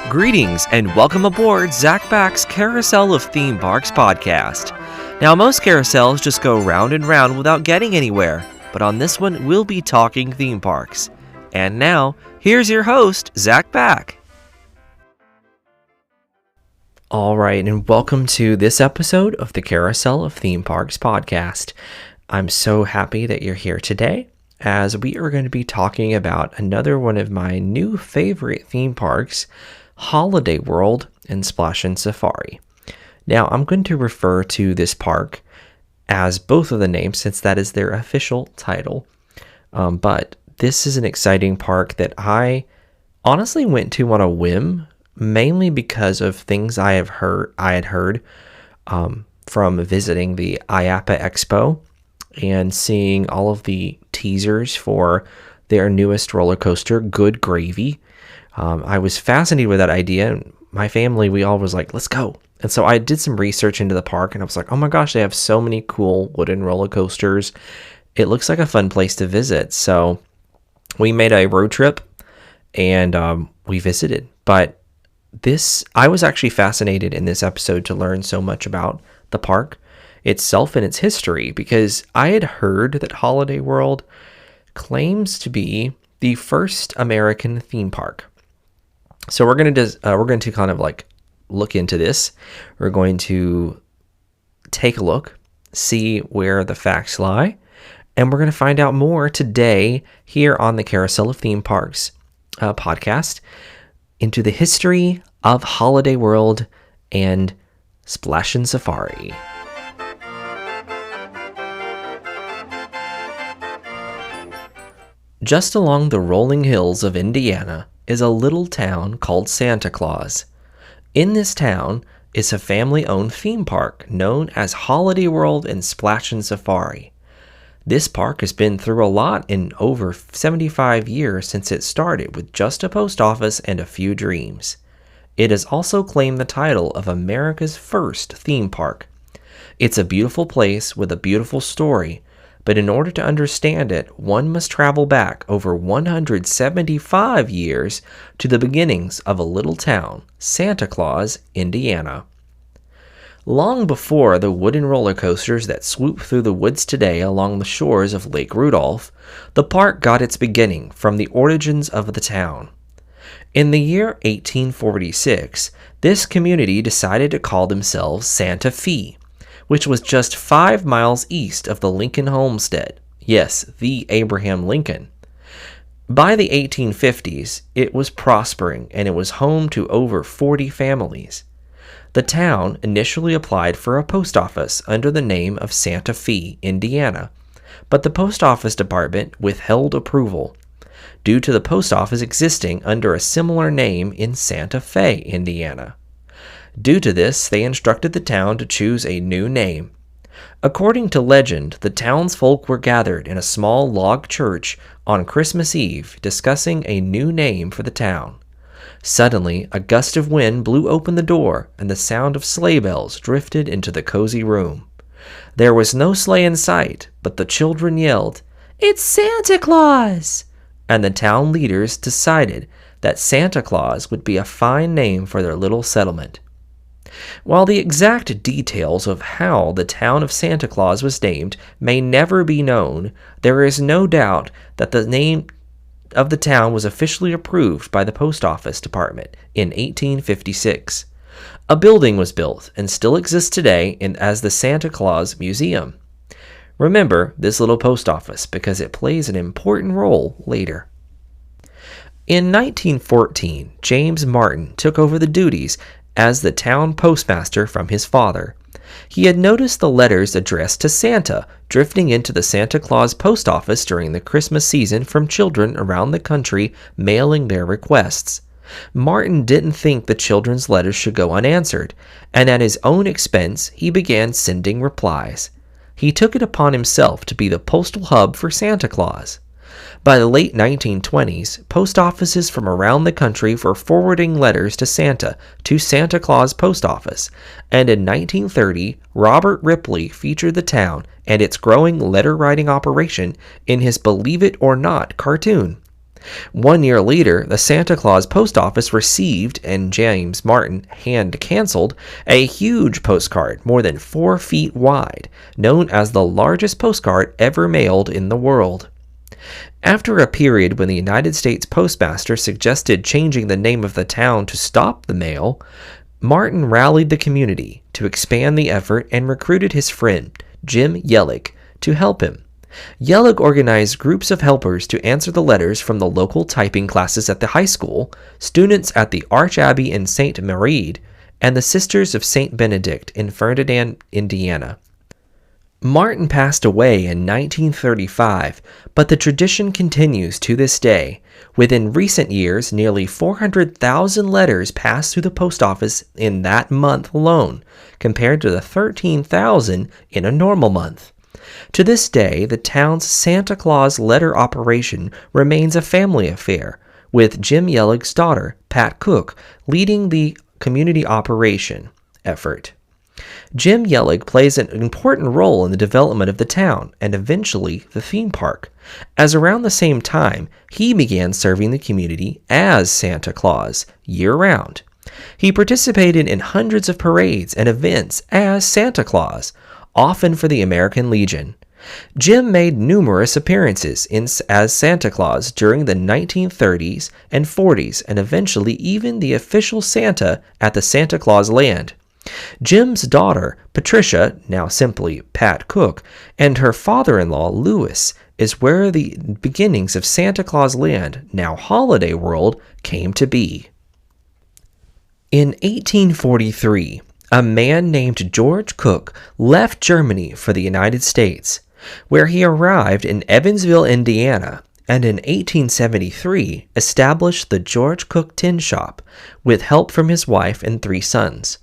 Greetings and welcome aboard Zach Back's Carousel of Theme Parks podcast. Now, most carousels just go round and round without getting anywhere, but on this one, we'll be talking theme parks. And now, here's your host, Zach Back. Alright, and welcome to this episode of the Carousel of Theme Parks podcast. I'm so happy that you're here today, as we are going to be talking about another one of my new favorite theme parks, Holiday World and Splashin Safari. Now, I'm going to refer to this park as both of the names since that is their official title. But this is an exciting park that I honestly went to on a whim, mainly because of things I had heard from visiting the IAPA Expo and seeing all of the teasers for their newest roller coaster, Good Gravy. I was fascinated with that idea, and my family, we all was like, let's go. And so I did some research into the park, and I was like, oh my gosh, they have so many cool wooden roller coasters. It looks like a fun place to visit. So we made a road trip, and we visited. But I was actually fascinated in this episode to learn so much about the park itself and its history, because I had heard that Holiday World claims to be the first American theme park. So we're going to kind of like look into this. We're going to take a look, see where the facts lie, and we're going to find out more today here on the Carousel of Theme Parks podcast into the history of Holiday World and Splashin Safari. Just along the rolling hills of Indiana is a little town called Santa Claus. In this town is a family-owned theme park known as Holiday World and Splashin Safari. This park has been through a lot in over 75 years since it started with just a post office and a few dreams. It has also claimed the title of America's first theme park. It's a beautiful place with a beautiful story, but in order to understand it, one must travel back over 175 years to the beginnings of a little town, Santa Claus, Indiana. Long before the wooden roller coasters that swoop through the woods today along the shores of Lake Rudolph, the park got its beginning from the origins of the town. In the year 1846, this community decided to call themselves Santa Fe, which was just 5 miles east of the Lincoln homestead. Yes, the Abraham Lincoln. By the 1850s, it was prospering and it was home to over 40 families. The town initially applied for a post office under the name of Santa Fe, Indiana, but the post office department withheld approval due to the post office existing under a similar name in Santa Fe, Indiana. Due to this, they instructed the town to choose a new name. According to legend, the townsfolk were gathered in a small log church on Christmas Eve discussing a new name for the town. Suddenly, a gust of wind blew open the door, and the sound of sleigh bells drifted into the cozy room. There was no sleigh in sight, but the children yelled, "It's Santa Claus!" And the town leaders decided that Santa Claus would be a fine name for their little settlement. While the exact details of how the town of Santa Claus was named may never be known, there is no doubt that the name of the town was officially approved by the post office department in 1856. A building was built and still exists today as the Santa Claus Museum. Remember this little post office because it plays an important role later. In 1914, James Martin took over the duties as the town postmaster from his father. He had noticed the letters addressed to Santa drifting into the Santa Claus post office during the Christmas season from children around the country mailing their requests. Martin didn't think the children's letters should go unanswered, and at his own expense, he began sending replies. He took it upon himself to be the postal hub for Santa Claus. By the late 1920s, post offices from around the country were forwarding letters to Santa Claus Post Office, and in 1930, Robert Ripley featured the town and its growing letter-writing operation in his Believe It or Not cartoon. 1 year later, the Santa Claus post office received, and James Martin hand-canceled, a huge postcard more than 4 feet wide, known as the largest postcard ever mailed in the world. After a period when the United States Postmaster suggested changing the name of the town to stop the mail, Martin rallied the community to expand the effort and recruited his friend, Jim Yellig, to help him. Yellig organized groups of helpers to answer the letters from the local typing classes at the high school, students at the Arch Abbey in St. Marid, and the Sisters of St. Benedict in Ferdinand, Indiana. Martin passed away in 1935, but the tradition continues to this day. Within recent years, nearly 400,000 letters passed through the post office in that month alone, compared to the 13,000 in a normal month. To this day, the town's Santa Claus letter operation remains a family affair, with Jim Yellig's daughter, Pat Koch, leading the community operation effort. Jim Yellig plays an important role in the development of the town and eventually the theme park, as around the same time he began serving the community as Santa Claus year-round. He participated in hundreds of parades and events as Santa Claus, often for the American Legion. Jim made numerous appearances as Santa Claus during the 1930s and 40s, and eventually even the official Santa at the Santa Claus Land. Jim's daughter, Patricia, now simply Pat Koch, and her father-in-law, Louis, is where the beginnings of Santa Claus Land, now Holiday World, came to be. In 1843, a man named George Koch left Germany for the United States, where he arrived in Evansville, Indiana, and in 1873 established the George Koch Tin Shop with help from his wife and 3 sons.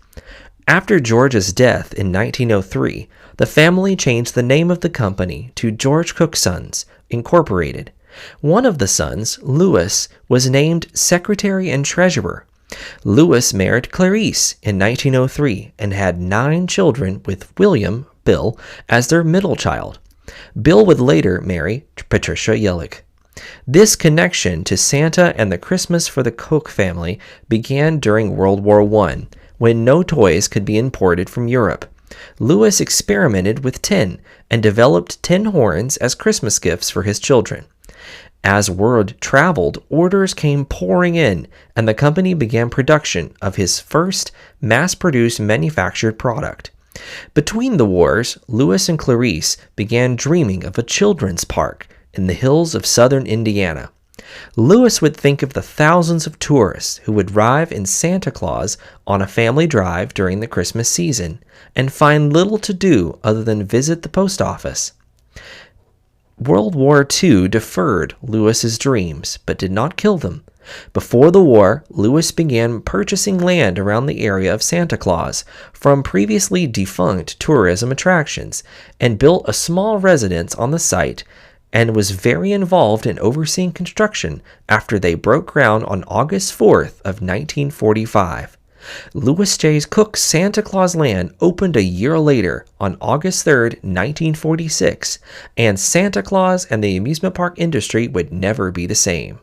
After George's death in 1903, the family changed the name of the company to George Koch Sons, Incorporated. One of the sons, Louis, was named secretary and treasurer. Louis married Clarice in 1903 and had 9 children, with William, Bill, as their middle child. Bill would later marry Patricia Yellig. This connection to Santa and the Christmas for the Koch family began during World War I, when no toys could be imported from Europe. Louis experimented with tin and developed tin horns as Christmas gifts for his children. As word traveled, orders came pouring in, and the company began production of his first mass-produced manufactured product. Between the wars, Louis and Clarice began dreaming of a children's park in the hills of southern Indiana. Louis would think of the thousands of tourists who would arrive in Santa Claus on a family drive during the Christmas season and find little to do other than visit the post office. World War II deferred Louis's dreams, but did not kill them. Before the war, Louis began purchasing land around the area of Santa Claus from previously defunct tourism attractions and built a small residence on the site, and was very involved in overseeing construction after they broke ground on August 4th of 1945. Louis J. Koch's Santa Claus Land opened a year later on August 3rd, 1946, and Santa Claus and the amusement park industry would never be the same.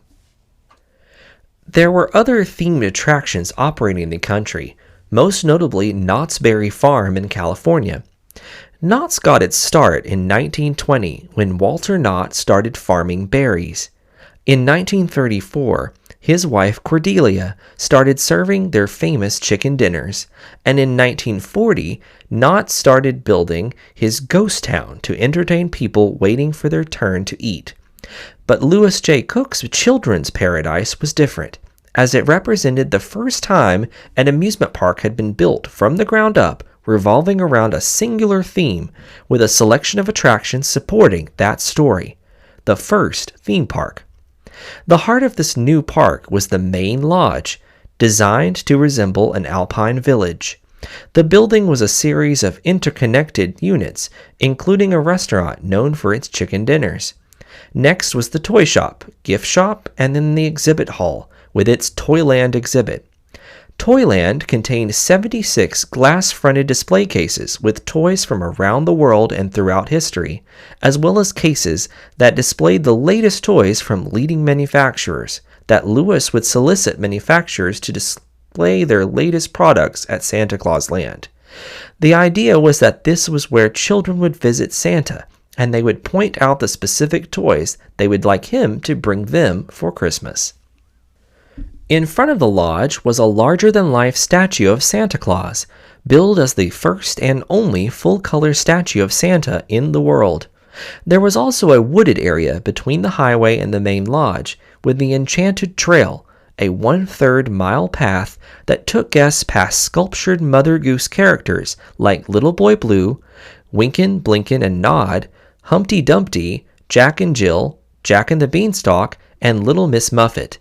There were other themed attractions operating in the country, most notably Knott's Berry Farm in California. Knott's got its start in 1920 when Walter Knott started farming berries. In 1934, his wife Cordelia started serving their famous chicken dinners, and in 1940, Knott started building his ghost town to entertain people waiting for their turn to eat. But Louis J. Koch's Children's Paradise was different, as it represented the first time an amusement park had been built from the ground up, revolving around a singular theme with a selection of attractions supporting that story, the first theme park. The heart of this new park was the main lodge, designed to resemble an alpine village. The building was a series of interconnected units, including a restaurant known for its chicken dinners. Next was the toy shop, gift shop, and then the exhibit hall with its Toyland exhibit. Toyland contained 76 glass-fronted display cases with toys from around the world and throughout history, as well as cases that displayed the latest toys from leading manufacturers that Lewis would solicit manufacturers to display their latest products at Santa Claus Land. The idea was that this was where children would visit Santa, and they would point out the specific toys they would like him to bring them for Christmas. In front of the lodge was a larger-than-life statue of Santa Claus, billed as the first and only full-color statue of Santa in the world. There was also a wooded area between the highway and the main lodge, with the Enchanted Trail, a 1/3 mile path that took guests past sculptured Mother Goose characters like Little Boy Blue, Winkin', Blinkin', and Nod, Humpty Dumpty, Jack and Jill, Jack and the Beanstalk, and Little Miss Muffet.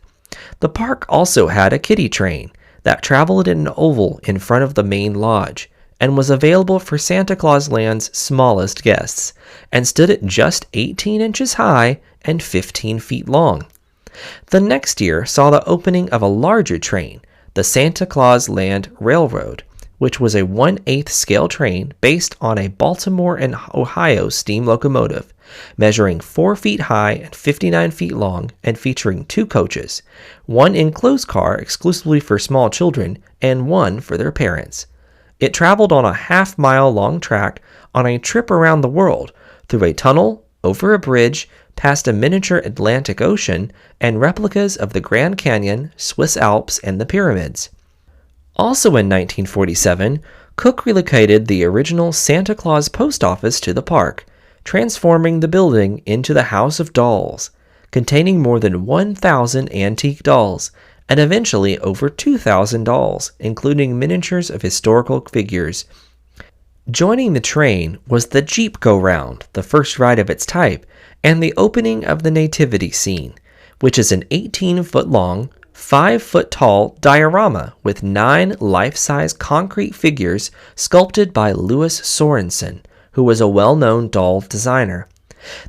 The park also had a kiddie train that traveled in an oval in front of the main lodge and was available for Santa Claus Land's smallest guests, and stood at just 18 inches high and 15 feet long. The next year saw the opening of a larger train, the Santa Claus Land Railroad, which was a 1/8 scale train based on a Baltimore and Ohio steam locomotive, measuring 4 feet high and 59 feet long and featuring 2 coaches, one enclosed car exclusively for small children and one for their parents. It traveled on a half-mile-long track on a trip around the world, through a tunnel, over a bridge, past a miniature Atlantic Ocean, and replicas of the Grand Canyon, Swiss Alps, and the Pyramids. Also in 1947, Koch relocated the original Santa Claus post office to the park, transforming the building into the House of Dolls, containing more than 1,000 antique dolls, and eventually over 2,000 dolls, including miniatures of historical figures. Joining the train was the Jeep Go-Round, the first ride of its type, and the opening of the Nativity scene, which is an 18-foot-long, 5-foot-tall diorama with 9 life-size concrete figures sculpted by Louis Sorensen, who was a well-known doll designer.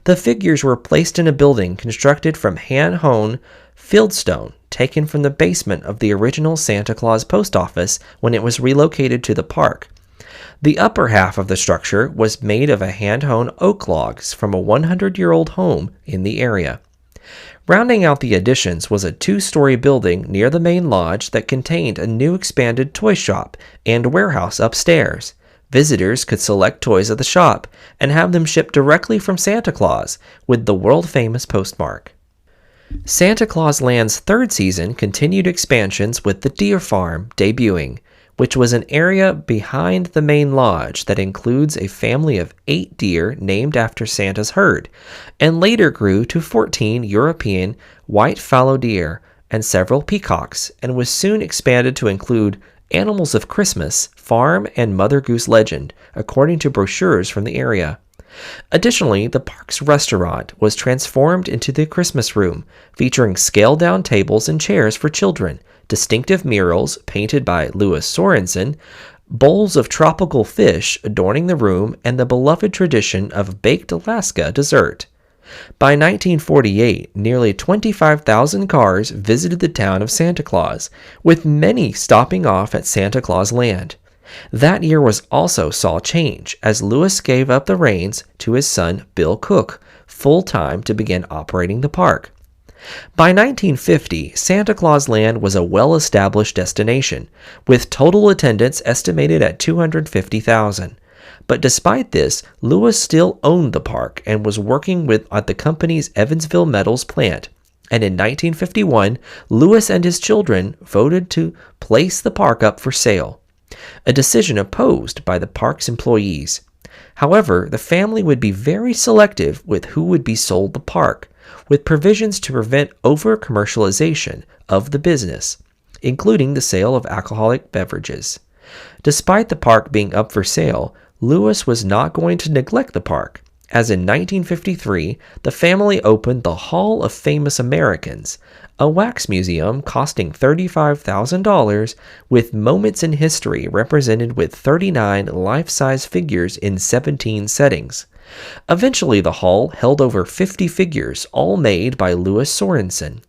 The figures were placed in a building constructed from hand-hewn fieldstone taken from the basement of the original Santa Claus post office when it was relocated to the park. The upper half of the structure was made of a hand-hewn oak logs from a 100-year-old home in the area. Rounding out the additions was a 2-story building near the main lodge that contained a new expanded toy shop and warehouse upstairs. Visitors could select toys at the shop and have them shipped directly from Santa Claus with the world-famous postmark. Santa Claus Land's third season continued expansions with the Deer Farm debuting, which was an area behind the main lodge that includes a family of 8 deer named after Santa's herd, and later grew to 14 European white fallow deer and several peacocks, and was soon expanded to include Animals of Christmas, Farm, and Mother Goose Legend, according to brochures from the area. Additionally, the park's restaurant was transformed into the Christmas room, featuring scaled-down tables and chairs for children, distinctive murals painted by Louis Sorensen, bowls of tropical fish adorning the room, and the beloved tradition of baked Alaska dessert. By 1948, nearly 25,000 cars visited the town of Santa Claus, with many stopping off at Santa Claus Land. That year also saw change, as Louis gave up the reins to his son Bill Cook full-time to begin operating the park. By 1950, Santa Claus Land was a well-established destination, with total attendance estimated at 250,000. But despite this, Louis still owned the park and was working at the company's Evansville Metals plant. And in 1951, Louis and his children voted to place the park up for sale, a decision opposed by the park's employees. However, the family would be very selective with who would be sold the park, with provisions to prevent over-commercialization of the business, including the sale of alcoholic beverages. Despite the park being up for sale, Louis was not going to neglect the park, as in 1953, the family opened the Hall of Famous Americans, a wax museum costing $35,000 with moments in history represented with 39 life-size figures in 17 settings. Eventually, the hall held over 50 figures, all made by Louis Sorensen.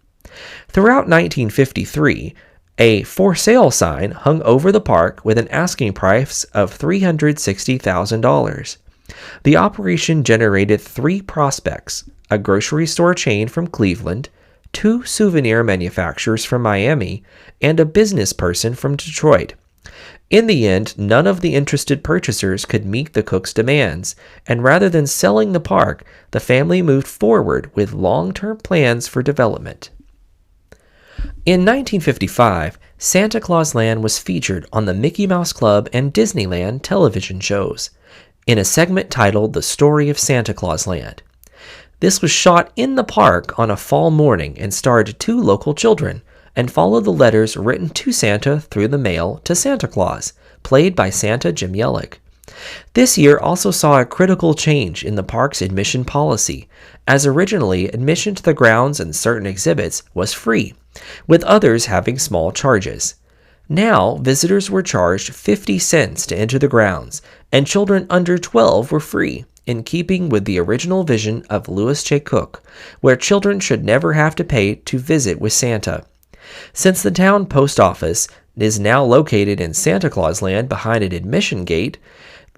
Throughout 1953, A for sale sign hung over the park with an asking price of $360,000. The operation generated 3 prospects: a grocery store chain from Cleveland, 2 souvenir manufacturers from Miami, and a business person from Detroit. In the end, none of the interested purchasers could meet the Koch's demands, and rather than selling the park, the family moved forward with long-term plans for development. In 1955, Santa Claus Land was featured on the Mickey Mouse Club and Disneyland television shows, in a segment titled The Story of Santa Claus Land. This was shot in the park on a fall morning and starred 2 local children, and followed the letters written to Santa through the mail to Santa Claus, played by Santa Jim Yellick. This year also saw a critical change in the park's admission policy, as originally admission to the grounds and certain exhibits was free, with others having small charges. Now, visitors were charged 50 cents to enter the grounds, and children under 12 were free, in keeping with the original vision of Louis J. Koch, where children should never have to pay to visit with Santa. Since the town post office is now located in Santa Claus Land behind an admission gate,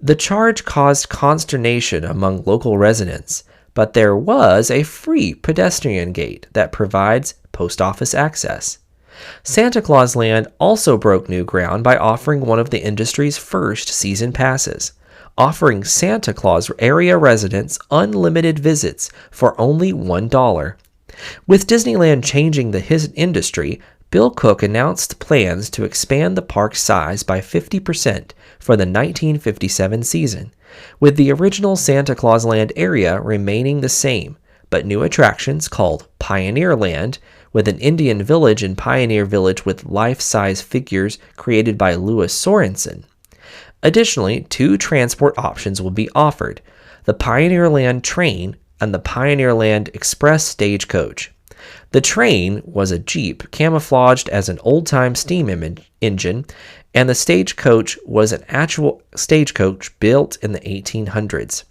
the charge caused consternation among local residents, but there was a free pedestrian gate that provides post office access. Santa Claus Land also broke new ground by offering one of the industry's first season passes, offering Santa Claus area residents unlimited visits for only $1. With Disneyland changing the industry, Bill Koch announced plans to expand the park's size by 50% for the 1957 season, with the original Santa Claus Land area remaining the same, but new attractions called Pioneer Land, with an Indian village and Pioneer Village with life-size figures created by Louis Sorensen. Additionally, 2 transport options will be offered: the Pioneer Land train and the Pioneer Land Express stagecoach. The train was a Jeep camouflaged as an old-time steam engine, and the stagecoach was an actual stagecoach built in the 1800s.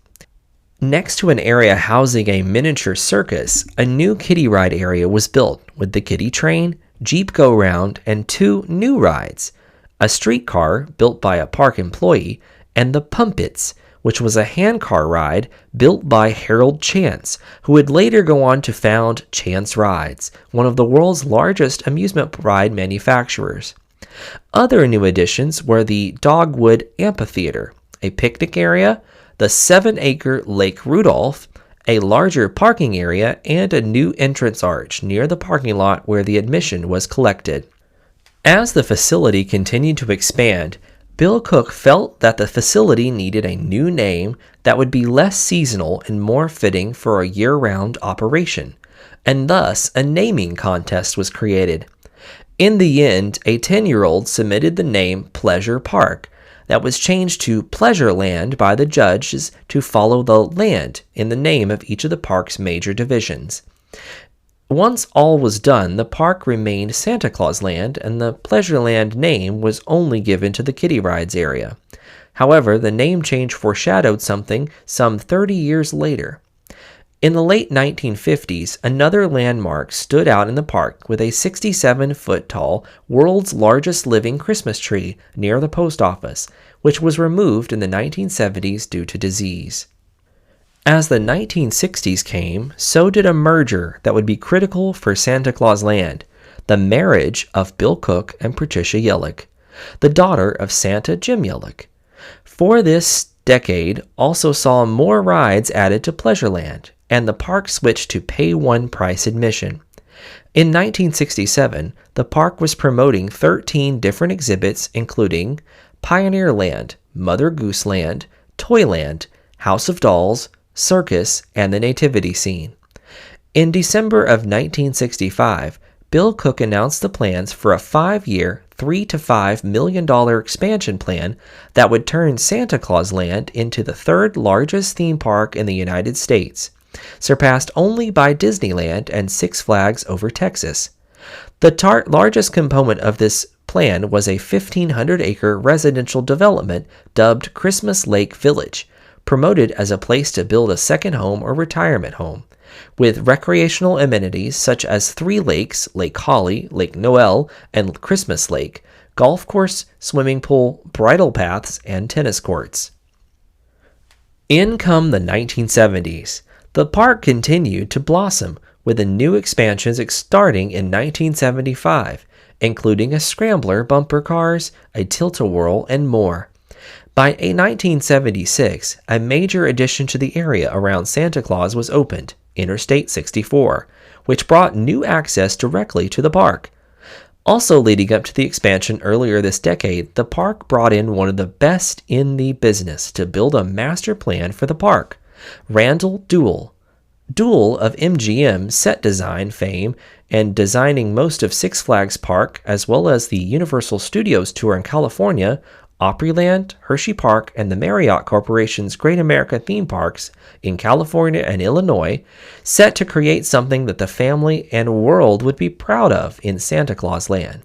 Next to an area housing a miniature circus, a new kiddie ride area was built with the kiddie train, Jeep go-round, and 2 new rides: a streetcar built by a park employee, and the Pumpits, which was a handcar ride built by Harold Chance, who would later go on to found Chance Rides, one of the world's largest amusement ride manufacturers. Other new additions were the Dogwood Amphitheater, a picnic area, the 7-acre Lake Rudolph, a larger parking area, and a new entrance arch near the parking lot where the admission was collected. As the facility continued to expand, Bill Koch felt that the facility needed a new name that would be less seasonal and more fitting for a year-round operation, and thus a naming contest was created. In the end, a 10-year-old submitted the name Pleasure Park, that was changed to Pleasure Land by the judges to follow the land in the name of each of the park's major divisions. Once all was done, the park remained Santa Claus Land, and the Pleasure Land name was only given to the kiddie rides area. However, the name change foreshadowed something some 30 years later. In the late 1950s, another landmark stood out in the park with a 67-foot-tall, world's largest living Christmas tree near the post office, which was removed in the 1970s due to disease. As the 1960s came, so did a merger that would be critical for Santa Claus Land: the marriage of Bill Koch and Patricia Yellick, the daughter of Santa Jim Yellick. For this decade also saw more rides added to Pleasureland, and the park switched to pay-one price admission. In 1967, the park was promoting 13 different exhibits, including Pioneer Land, Mother Goose Land, Toyland, House of Dolls, Circus, and the Nativity Scene. In December of 1965, Bill Koch announced the plans for a 5-year, $3 to $5 million expansion plan that would turn Santa Claus Land into the 3rd largest theme park in the United States, surpassed only by Disneyland and Six Flags Over Texas. The largest component of this plan was a 1,500-acre residential development dubbed Christmas Lake Village, promoted as a place to build a second home or retirement home, with recreational amenities such as 3 lakes, Lake Holly, Lake Noel, and Christmas Lake, golf course, swimming pool, bridle paths, and tennis courts. In come the 1970s. The park continued to blossom, with the new expansions starting in 1975, including a scrambler, bumper cars, a tilt-a-whirl, and more. By 1976, a major addition to the area around Santa Claus was opened, Interstate 64, which brought new access directly to the park. Also leading up to the expansion earlier this decade, the park brought in one of the best in the business to build a master plan for the park, Randall Duell. Duell of MGM set design fame and designing most of Six Flags Park as well as the Universal Studios tour in California, Opryland, Hershey Park, and the Marriott Corporation's Great America theme parks in California and Illinois, set to create something that the family and world would be proud of in Santa Claus Land.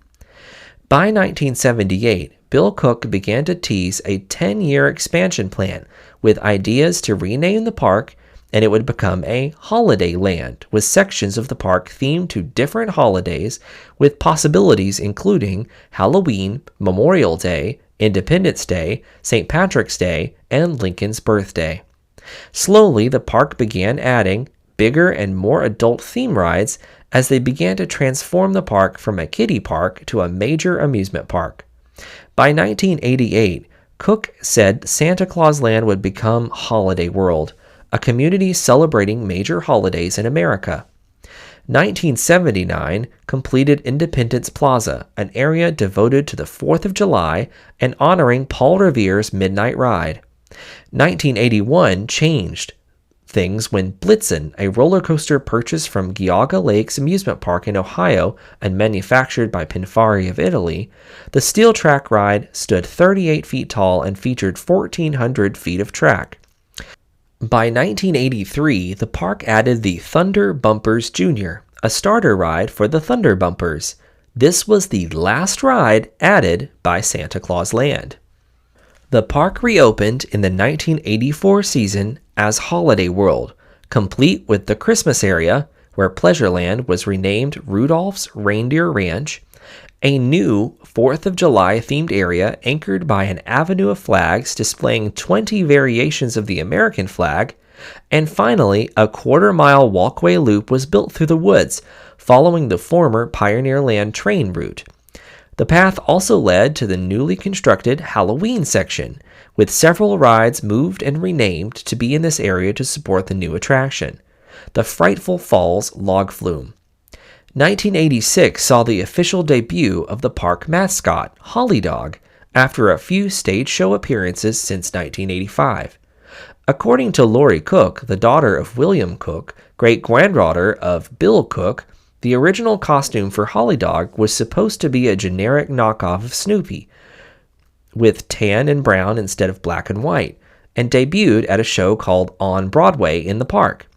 By 1978, Bill Koch began to tease a 10-year expansion plan with ideas to rename the park, and it would become a holiday land with sections of the park themed to different holidays, with possibilities including Halloween, Memorial Day, Independence Day, St. Patrick's Day, and Lincoln's birthday. Slowly, the park began adding bigger and more adult theme rides as they began to transform the park from a kiddie park to a major amusement park. By 1988, Koch said Santa Claus Land would become Holiday World, a community celebrating major holidays in America. 1979 completed Independence Plaza, an area devoted to the 4th of July and honoring Paul Revere's Midnight Ride. 1981 changed things when Blitzen, a roller coaster purchased from Geauga Lakes Amusement Park in Ohio and manufactured by Pinfari of Italy, the steel track ride stood 38 feet tall and featured 1,400 feet of track. By 1983, the park added the Thunder Bumpers Jr., a starter ride for the Thunder Bumpers. This was the last ride added by Santa Claus Land. The park reopened in the 1984 season as Holiday World, complete with the Christmas area, where Pleasureland was renamed Rudolph's Reindeer Ranch, a new 4th of July themed area anchored by an avenue of flags displaying 20 variations of the American flag, and finally a quarter-mile walkway loop was built through the woods, following the former Pioneer Land train route. The path also led to the newly constructed Halloween section, with several rides moved and renamed to be in this area to support the new attraction, the Frightful Falls Log Flume. 1986 saw the official debut of the park mascot, Holly Dog, after a few stage show appearances since 1985. According to Lori Cook, the daughter of William Cook, great-granddaughter of Bill Cook, the original costume for Holly Dog was supposed to be a generic knockoff of Snoopy, with tan and brown instead of black and white, and debuted at a show called On Broadway in the park,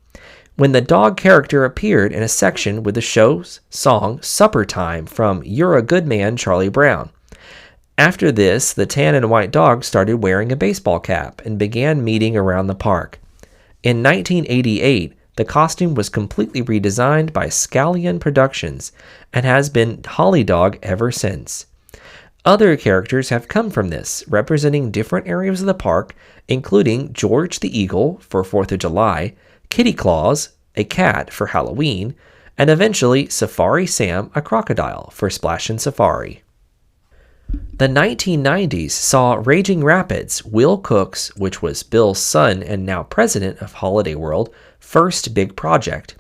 when the dog character appeared in a section with the show's song Supper Time from You're a Good Man, Charlie Brown. After this, the tan and white dog started wearing a baseball cap and began meeting around the park. In 1988, the costume was completely redesigned by Scallion Productions and has been Holly Dog ever since. Other characters have come from this, representing different areas of the park, including George the Eagle for 4th of July, Kitty Claus, a cat for Halloween, and eventually Safari Sam, a crocodile for Splashin' Safari. The 1990s saw Raging Rapids, Will Cook's, which was Bill's son and now president of Holiday World, first big project.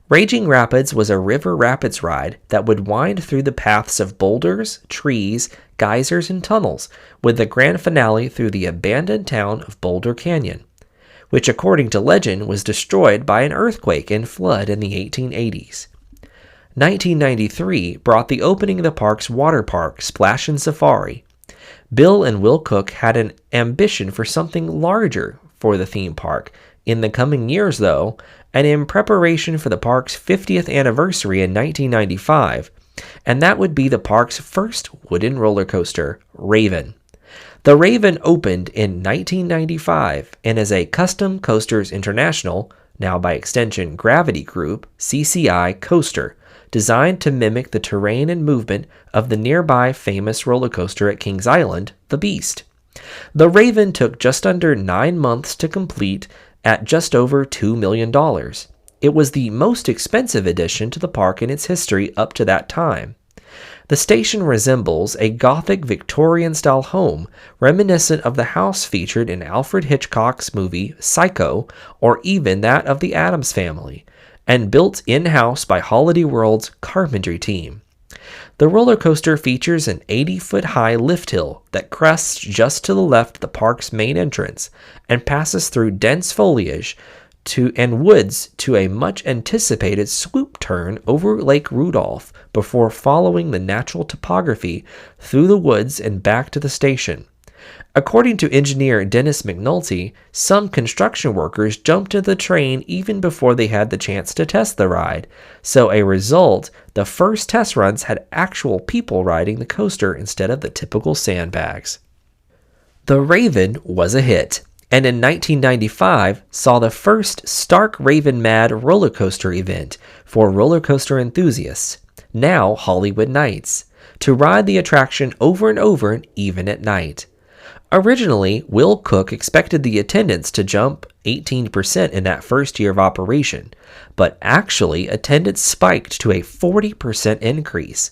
Raging Rapids was a river rapids ride that would wind through the paths of boulders, trees, geysers, and tunnels, with the grand finale through the abandoned town of Boulder Canyon, which according to legend was destroyed by an earthquake and flood in the 1880s. 1993 brought the opening of the park's water park, Splashin' Safari. Bill and Will Cook had an ambition for something larger for the theme park in the coming years, though, and in preparation for the park's 50th anniversary in 1995, and that would be the park's first wooden roller coaster, Raven. The Raven opened in 1995 and is a Custom Coasters International, now by extension Gravity Group, CCI coaster, designed to mimic the terrain and movement of the nearby famous roller coaster at Kings Island, the Beast. The Raven took just under 9 months to complete at just over $2 million. It was the most expensive addition to the park in its history up to that time. The station resembles a Gothic Victorian-style home, reminiscent of the house featured in Alfred Hitchcock's movie Psycho, or even that of the Addams Family, and built in-house by Holiday World's carpentry team. The roller coaster features an 80-foot-high lift hill that crests just to the left of the park's main entrance and passes through dense foliage and woods to a much-anticipated swoop turn over Lake Rudolph before following the natural topography through the woods and back to the station. According to engineer Dennis McNulty, some construction workers jumped to the train even before they had the chance to test the ride. So a result, the first test runs had actual people riding the coaster instead of the typical sandbags. The Raven was a hit, and in 1995 saw the first Stark Raven Mad roller coaster event for roller coaster enthusiasts, now Hollywood Nights, to ride the attraction over and over, even at night. Originally, Will Koch expected the attendance to jump 18% in that first year of operation, but actually attendance spiked to a 40% increase.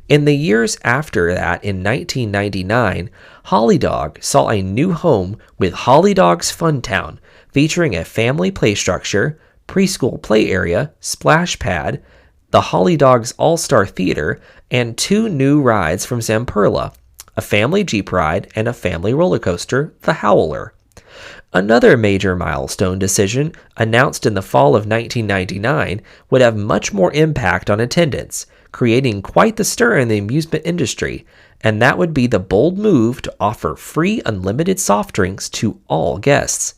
In the years after that, in 1999, Hollydog saw a new home with Hollydog's Funtown, featuring a family play structure, preschool play area, splash pad, the Hollydog's All-Star Theater, and 2 new rides from Zamperla, a family Jeep ride and a family roller coaster, the Howler. Another major milestone decision, announced in the fall of 1999, would have much more impact on attendance, creating quite the stir in the amusement industry, and that would be the bold move to offer free unlimited soft drinks to all guests.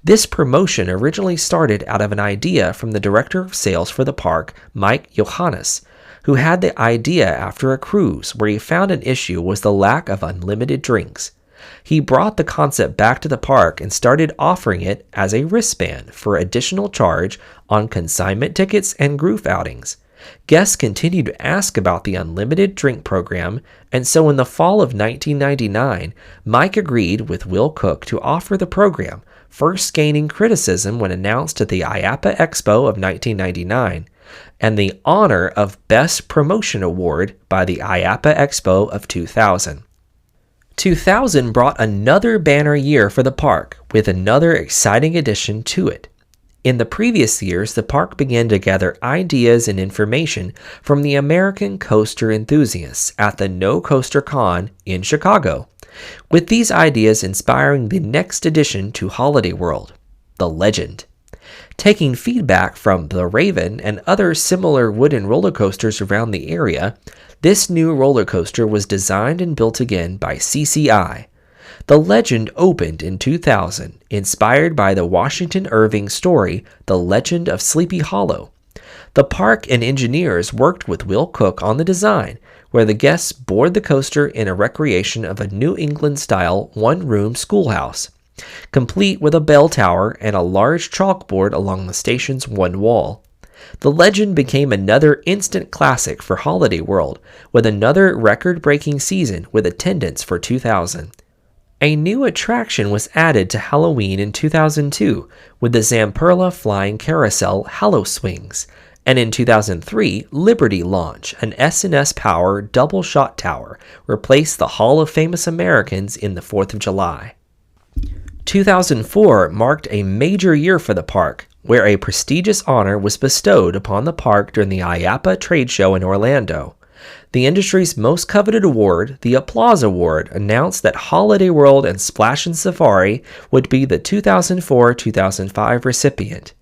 This promotion originally started out of an idea from the director of sales for the park, Mike Johannes, who had the idea after a cruise where he found an issue was the lack of unlimited drinks. He brought the concept back to the park and started offering it as a wristband for additional charge on consignment tickets and group outings. Guests continued to ask about the unlimited drink program, and so in the fall of 1999, Mike agreed with Will Koch to offer the program, first gaining criticism when announced at the IAAPA Expo of 1999, and the honor of Best Promotion Award by the IAAPA Expo of 2000. 2000 brought another banner year for the park, with another exciting addition to it. In the previous years, the park began to gather ideas and information from the American coaster enthusiasts at the No Coaster Con in Chicago, with these ideas inspiring the next addition to Holiday World, the Legend. Taking feedback from the Raven and other similar wooden roller coasters around the area, this new roller coaster was designed and built again by CCI. The Legend opened in 2000, inspired by the Washington Irving story, The Legend of Sleepy Hollow. The park and engineers worked with Will Koch on the design, where the guests board the coaster in a recreation of a New England-style one-room schoolhouse, complete with a bell tower and a large chalkboard along the station's one wall. The Legend became another instant classic for Holiday World, with another record-breaking season with attendance for 2000. A new attraction was added to Halloween in 2002 with the Zamperla Flying Carousel Hallow Swings, and in 2003, Liberty Launch, an S&S Power double-shot tower, replaced the Hall of Famous Americans in the 4th of July. 2004 marked a major year for the park, where a prestigious honor was bestowed upon the park during the IAAPA trade show in Orlando. The industry's most coveted award, the Applause Award, announced that Holiday World and Splashin Safari would be the 2004-2005 recipient.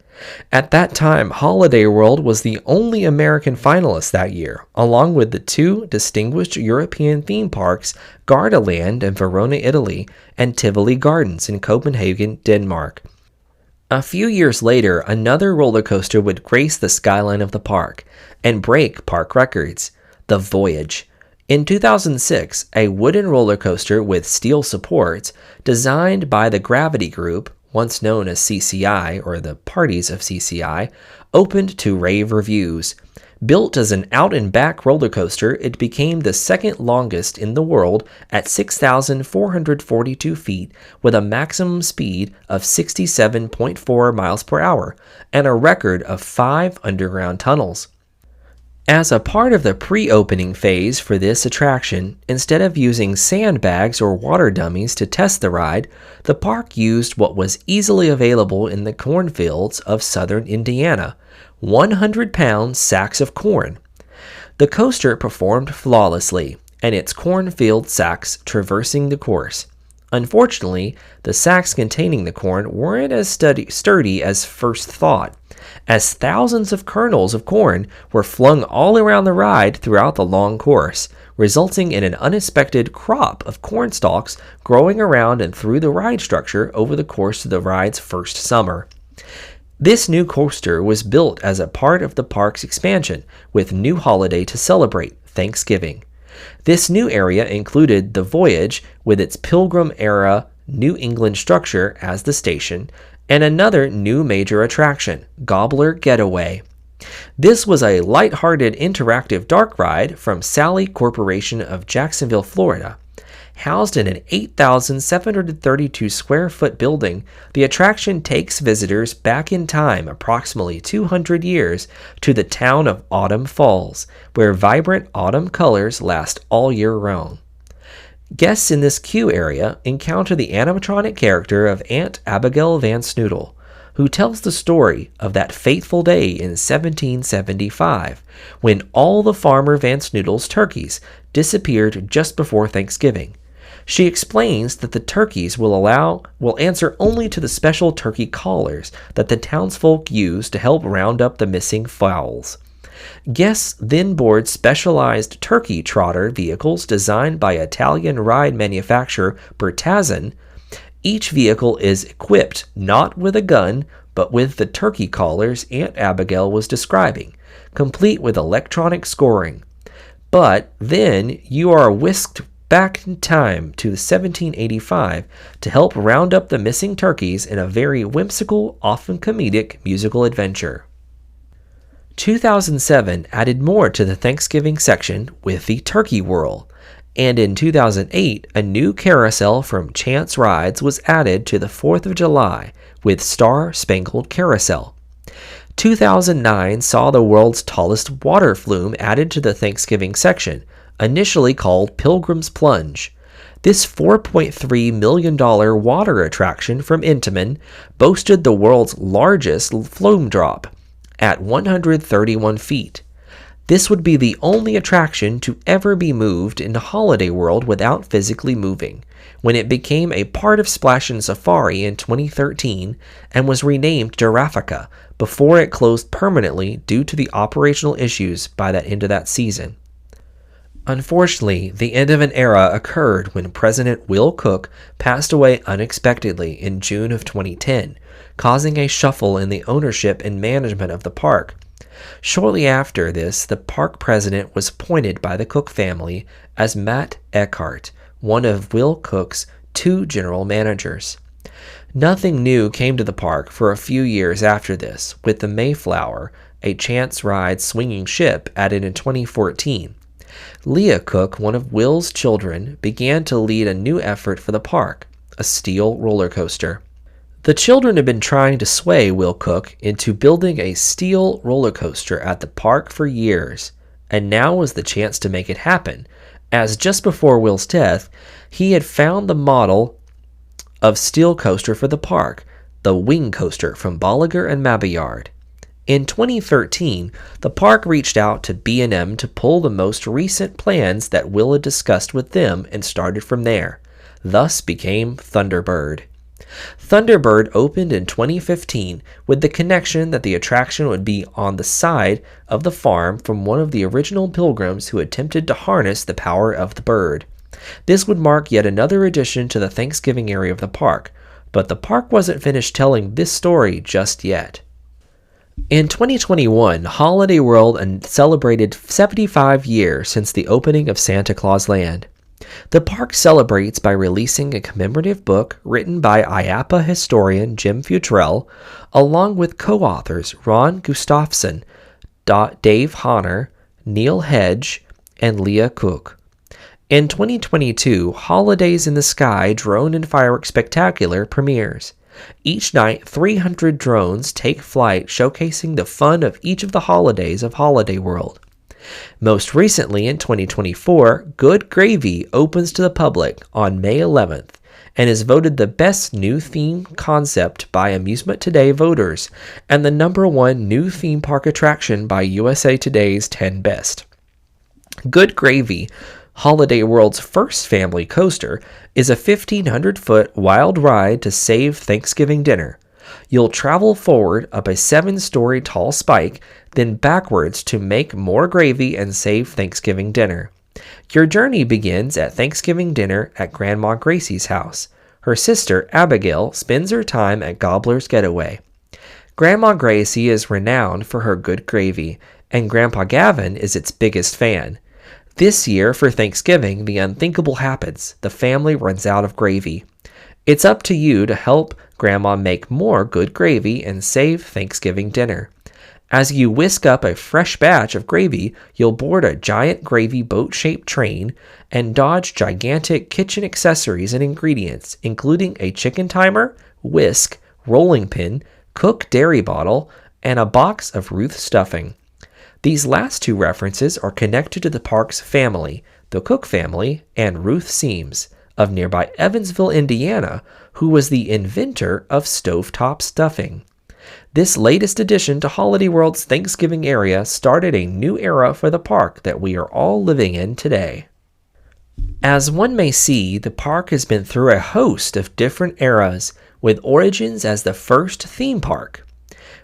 At that time, Holiday World was the only American finalist that year, along with the 2 distinguished European theme parks, Gardaland in Verona, Italy, and Tivoli Gardens in Copenhagen, Denmark. A few years later, another roller coaster would grace the skyline of the park and break park records, the Voyage. In 2006, a wooden roller coaster with steel supports, designed by the Gravity Group, once known as CCI or the Parties of CCI, opened to rave reviews. Built as an out-and-back roller coaster, it became the second longest in the world at 6,442 feet with a maximum speed of 67.4 miles per hour and a record of 5 underground tunnels. As a part of the pre-opening phase for this attraction, instead of using sandbags or water dummies to test the ride, the park used what was easily available in the cornfields of southern Indiana, 100-pound sacks of corn. The coaster performed flawlessly, and its cornfield sacks traversing the course. Unfortunately, the sacks containing the corn weren't as sturdy as first thought, as thousands of kernels of corn were flung all around the ride throughout the long course, resulting in an unexpected crop of corn stalks growing around and through the ride structure over the course of the ride's first summer. This new coaster was built as a part of the park's expansion, with new holiday to celebrate, Thanksgiving. This new area included the Voyage with its Pilgrim-era New England structure as the station, and another new major attraction, Gobbler Getaway. This was a light-hearted interactive dark ride from Sally Corporation of Jacksonville, Florida. Housed in an 8,732 square foot building, the attraction takes visitors back in time approximately 200 years to the town of Autumn Falls, where vibrant autumn colors last all year round. Guests in this queue area encounter the animatronic character of Aunt Abigail Van Snoodle, who tells the story of that fateful day in 1775, when all the Farmer Van Snoodle's turkeys disappeared just before Thanksgiving. She explains that the turkeys will answer only to the special turkey callers that the townsfolk use to help round up the missing fowls. Guests then board specialized turkey trotter vehicles designed by Italian ride manufacturer Bertazan. Each vehicle is equipped not with a gun, but with the turkey callers Aunt Abigail was describing, complete with electronic scoring. But then you are whisked back in time to 1785 to help round up the missing turkeys in a very whimsical, often comedic musical adventure. 2007 added more to the Thanksgiving section with the Turkey Whirl, and in 2008 a new carousel from Chance Rides was added to the 4th of July with Star Spangled Carousel. 2009 saw the world's tallest water flume added to the Thanksgiving section, initially called Pilgrim's Plunge. This $4.3 million water attraction from Intamin boasted the world's largest flume drop at 131 feet. This would be the only attraction to ever be moved into Holiday World without physically moving, when it became a part of Splashin Safari in 2013 and was renamed Giraffica before it closed permanently due to the operational issues by the end of that season. Unfortunately, the end of an era occurred when President Will Koch passed away unexpectedly in June of 2010, causing a shuffle in the ownership and management of the park. Shortly after this, the park president was appointed by the Koch family as Matt Eckhart, one of Will Koch's 2 general managers. Nothing new came to the park for a few years after this, with the Mayflower, a Chance Ride swinging ship, added in 2014. Leah Koch, one of Will's children, began to lead a new effort for the park, a steel roller coaster. The children had been trying to sway Will Koch into building a steel roller coaster at the park for years, and now was the chance to make it happen, as just before Will's death, he had found the model of steel coaster for the park, the Wing Coaster from Bolliger and Mabillard. In 2013, the park reached out to B&M to pull the most recent plans that Will had discussed with them and started from there, thus became Thunderbird. Thunderbird opened in 2015 with the connection that the attraction would be on the side of the farm from one of the original pilgrims who attempted to harness the power of the bird. This would mark yet another addition to the Thanksgiving area of the park, but the park wasn't finished telling this story just yet. In 2021, Holiday World celebrated 75 years since the opening of Santa Claus Land. The park celebrates by releasing a commemorative book written by IAPA historian Jim Futrell, along with co-authors Ron Gustafson, Dave Hahner, Neil Hedge, and Leah Koch. In 2022, Holidays in the Sky Drone and Fireworks Spectacular premieres. Each night, 300 drones take flight, showcasing the fun of each of the holidays of Holiday World. Most recently, in 2024, Good Gravy opens to the public on May 11th and is voted the best new theme concept by Amusement Today voters and the #1 new theme park attraction by USA Today's 10 Best. Good Gravy, Holiday World's first family coaster, is a 1,500-foot wild ride to save Thanksgiving dinner. You'll travel forward up a 7-story tall spike, then backwards to make more gravy and save Thanksgiving dinner. Your journey begins at Thanksgiving dinner at Grandma Gracie's house. Her sister, Abigail, spends her time at Gobbler's Getaway. Grandma Gracie is renowned for her good gravy, and Grandpa Gavin is its biggest fan. This year, for Thanksgiving, the unthinkable happens. The family runs out of gravy. It's up to you to help Grandma make more good gravy and save Thanksgiving dinner. As you whisk up a fresh batch of gravy, you'll board a giant gravy boat-shaped train and dodge gigantic kitchen accessories and ingredients, including a chicken timer, whisk, rolling pin, Cook dairy bottle, and a box of Ruth stuffing. These last two references are connected to the park's family, the Cook family, and Ruth Seams of nearby Evansville, Indiana, who was the inventor of stovetop stuffing. This latest addition to Holiday World's Thanksgiving area started a new era for the park that we are all living in today. As one may see, the park has been through a host of different eras, with origins as the first theme park.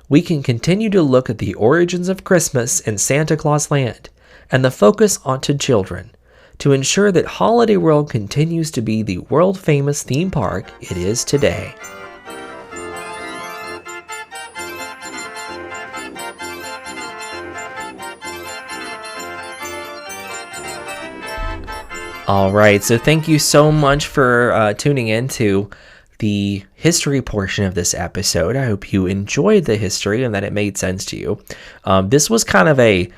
We can continue to look at the origins of Christmas in Santa Claus Land and the focus onto children to ensure that Holiday World continues to be the world-famous theme park it is today. All right, so thank you so much for tuning in to the history portion of this episode. I hope you enjoyed the history and that it made sense to you. This was kind of a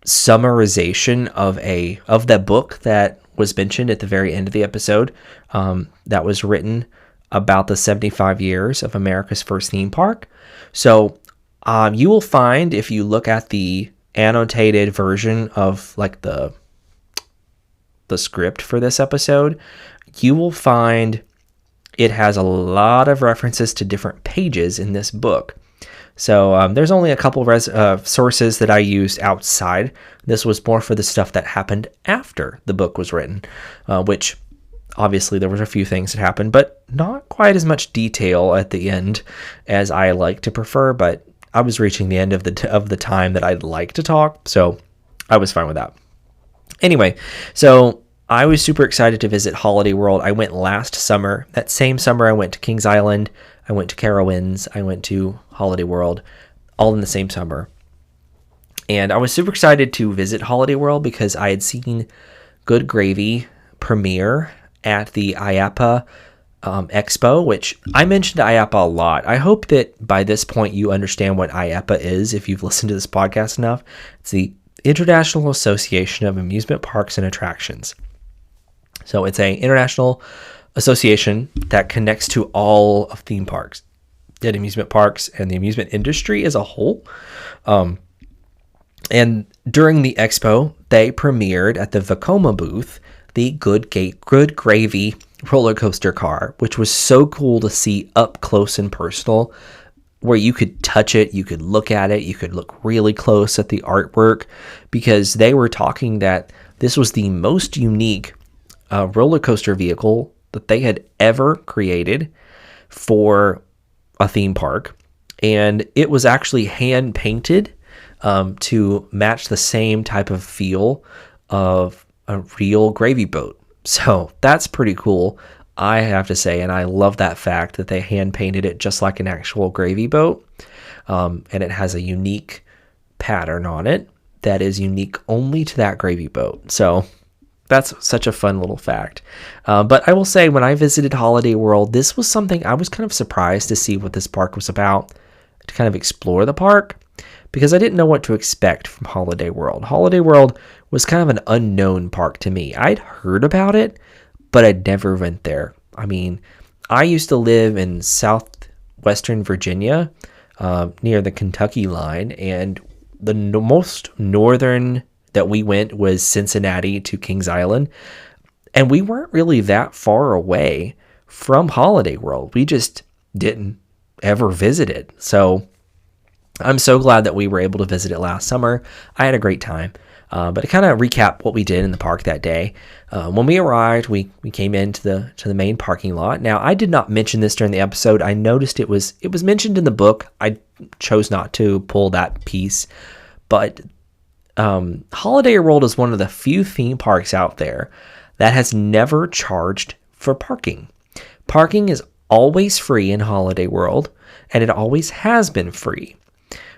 summarization of the book that was mentioned at the very end of the episode, that was written about the 75 years of America's first theme park. So you will find, if you look at the annotated version of like the script for this episode, you will find it has a lot of references to different pages in this book. So there's only a couple sources that I used outside. This was more for the stuff that happened after the book was written, which obviously there was a few things that happened, but not quite as much detail at the end as I like to prefer. But I was reaching the end of the time that I'd like to talk, so I was fine with that. Anyway, so I was super excited to visit Holiday World. I went last summer. That same summer, I went to Kings Island. I went to Carowinds. I went to Holiday World, all in the same summer. And I was super excited to visit Holiday World because I had seen Good Gravy premiere at the IAPA Expo, which I mentioned IAPA a lot. I hope that by this point you understand what IAPA is if you've listened to this podcast enough. It's the International Association of Amusement Parks and Attractions. So it's an international association that connects to all of theme parks and amusement parks and the amusement industry as a whole. And during the expo, they premiered at the Vekoma booth the Good Gravy roller coaster car, which was so cool to see up close and personal, where you could touch it, you could look at it, you could look really close at the artwork, because they were talking that this was the most unique roller coaster vehicle that they had ever created for a theme park. And it was actually hand painted to match the same type of feel of a real gravy boat. So that's pretty cool, I have to say. And I love that fact that they hand painted it just like an actual gravy boat. and it has a unique pattern on it that is unique only to that gravy boat. So that's such a fun little fact. But I will say, when I visited Holiday World, this was something I was kind of surprised to see what this park was about, to kind of explore the park, because I didn't know what to expect from Holiday World. Holiday World was kind of an unknown park to me. I'd heard about it, but I'd never went there. I mean, I used to live in southwestern Virginia, near the Kentucky line, and the most northern that we went was Cincinnati to Kings Island, and we weren't really that far away from Holiday World. We just didn't ever visit it. So I'm so glad that we were able to visit it last summer. I had a great time. But to kind of recap what we did in the park that day, when we arrived, we came into the main parking lot. Now, I did not mention this during the episode. I noticed it was mentioned in the book. I chose not to pull that piece, but Holiday World is one of the few theme parks out there that has never charged for parking. Parking is always free in Holiday World, and it always has been free.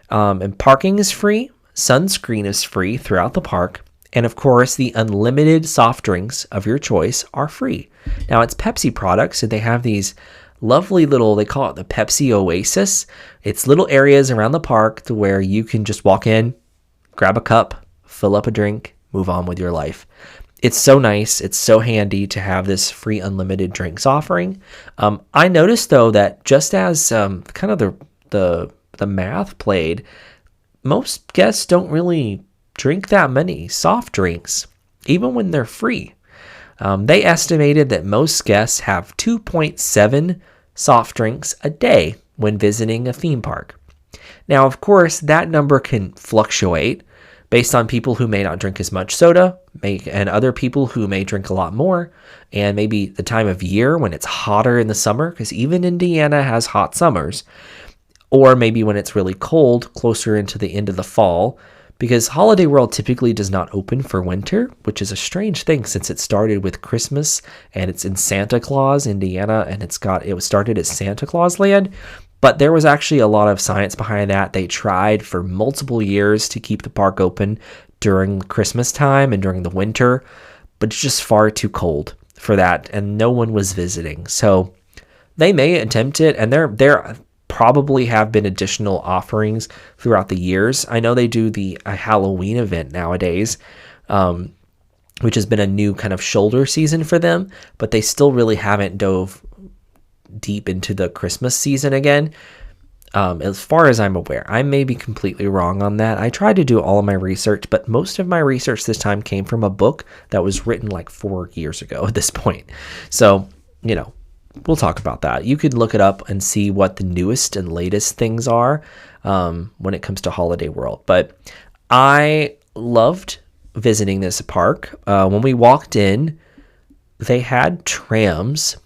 And parking is free. Sunscreen is free throughout the park. And of course, the unlimited soft drinks of your choice are free. Now, it's Pepsi products, and they have these lovely little, they call it the Pepsi Oasis. It's little areas around the park to where you can just walk in, grab a cup, fill up a drink, move on with your life. It's so nice. It's so handy to have this free unlimited drinks offering. I noticed, though, that just as kind of the math played, most guests don't really drink that many soft drinks, even when they're free. They estimated that most guests have 2.7 soft drinks a day when visiting a theme park. Now, of course, that number can fluctuate based on people who may not drink as much soda, and other people who may drink a lot more, and maybe the time of year when it's hotter in the summer, because even Indiana has hot summers, or maybe when it's really cold, closer into the end of the fall, because Holiday World typically does not open for winter, which is a strange thing since it started with Christmas, and it's in Santa Claus, Indiana, and it was started as Santa Claus Land. But there was actually a lot of science behind that. They tried for multiple years to keep the park open during Christmas time and during the winter, but it's just far too cold for that, and no one was visiting. So they may attempt it, and there probably have been additional offerings throughout the years. I know they do a Halloween event nowadays, which has been a new kind of shoulder season for them, but they still really haven't dove deep into the Christmas season again, as far as I'm aware. I may be completely wrong on that. I tried to do all of my research, but most of my research this time came from a book that was written like 4 years ago at this point. So, we'll talk about that. You could look it up and see what the newest and latest things are when it comes to Holiday World. But I loved visiting this park. When we walked in, they had trams,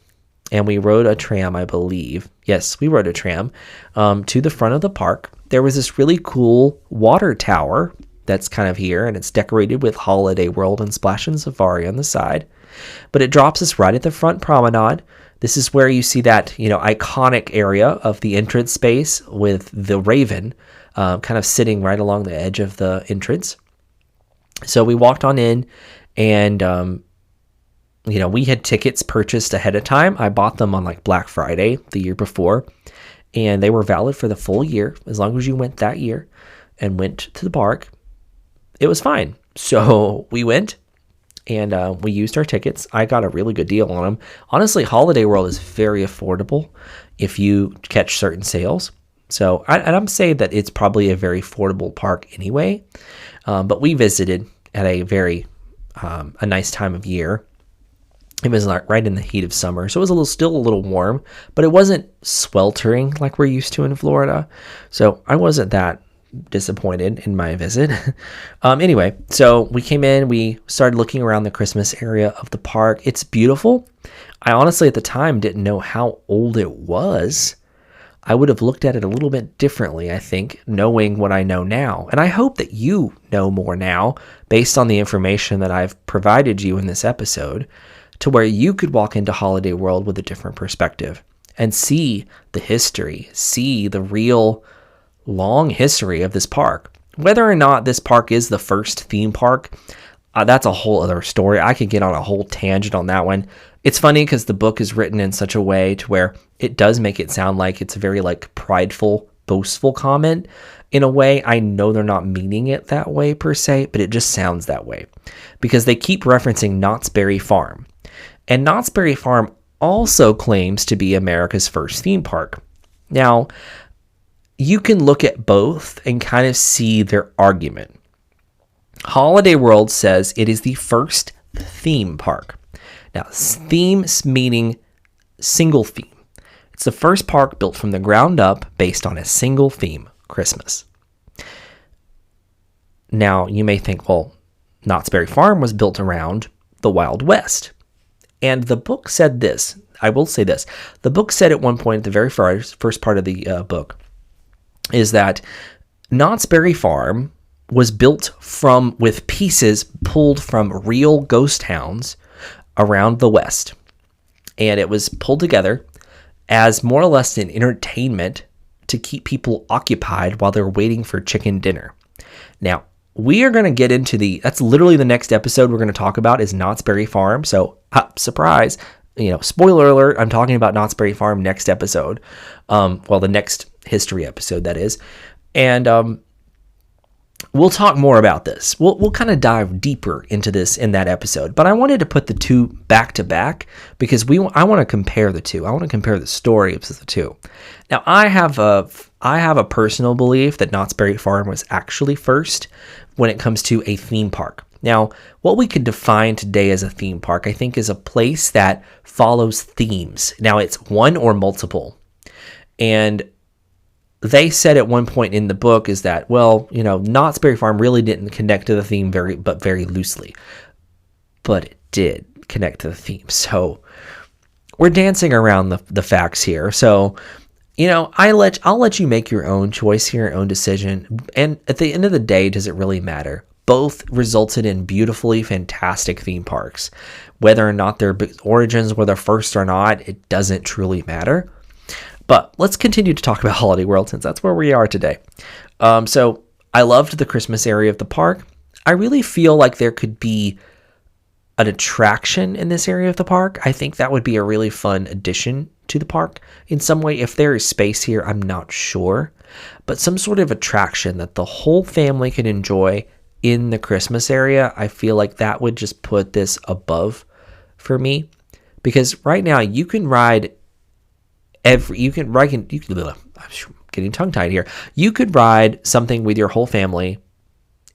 and we rode a tram, I believe. Yes, we rode a tram to the front of the park. There was this really cool water tower that's kind of here, and it's decorated with Holiday World and Splashin Safari on the side. But it drops us right at the front promenade. This is where you see that, iconic area of the entrance space with the raven kind of sitting right along the edge of the entrance. So we walked on in, and we had tickets purchased ahead of time. I bought them on like Black Friday the year before, and they were valid for the full year. As long as you went that year and went to the park, it was fine. So we went, and we used our tickets. I got a really good deal on them. Honestly, Holiday World is very affordable if you catch certain sales. So I'm saying that it's probably a very affordable park anyway. But we visited at a very a nice time of year. It was like right in the heat of summer, so it was still a little warm, but it wasn't sweltering like we're used to in Florida. So I wasn't that disappointed in my visit. Anyway, so we came in, we started looking around the Christmas area of the park. It's beautiful. I honestly at the time didn't know how old it was. I would have looked at it a little bit differently, I think, knowing what I know now. And I hope that you know more now based on the information that I've provided you in this episode, to where you could walk into Holiday World with a different perspective and see the history, see the real long history of this park. Whether or not this park is the first theme park, that's a whole other story. I could get on a whole tangent on that one. It's funny because the book is written in such a way to where it does make it sound like it's a very like prideful, boastful comment. In a way, I know they're not meaning it that way per se, but it just sounds that way because they keep referencing Knott's Berry Farm. And Knott's Berry Farm also claims to be America's first theme park. Now, you can look at both and kind of see their argument. Holiday World says it is the first theme park. Now, themes meaning single theme. It's the first park built from the ground up based on a single theme, Christmas. Now, you may think, well, Knott's Berry Farm was built around the Wild West. And the book said this. I will say this. The book said at one point, at the very first part of the book, is that Knott's Berry Farm was built with pieces pulled from real ghost towns around the West. And it was pulled together as more or less an entertainment to keep people occupied while they're waiting for chicken dinner. Now, we are going to get into that's literally the next episode we're going to talk about is Knott's Berry Farm. So, surprise, spoiler alert, I'm talking about Knott's Berry Farm next episode. The next history episode, that is. And we'll talk more about this. We'll kind of dive deeper into this in that episode. But I wanted to put the two back to back because I want to compare the two. I want to compare the story of the two. Now, I have a personal belief that Knott's Berry Farm was actually first when it comes to a theme park. Now, what we could define today as a theme park, I think, is a place that follows themes. Now, it's one or multiple. And they said at one point in the book is that, Knott's Berry Farm really didn't connect to the theme very loosely. But it did connect to the theme. So we're dancing around the facts here. So, I'll let you make your own choice here, your own decision. And at the end of the day, does it really matter? Both resulted in beautifully fantastic theme parks. Whether or not their origins were the first or not, it doesn't truly matter. But let's continue to talk about Holiday World since that's where we are today. So I loved the Christmas area of the park. I really feel like there could be an attraction in this area of the park. I think that would be a really fun addition to the park in some way. If there is space here, I'm not sure. But some sort of attraction that the whole family can enjoy in the Christmas area, I feel like that would just put this above for me. Because right now you can ride I'm getting tongue-tied here. You could ride something with your whole family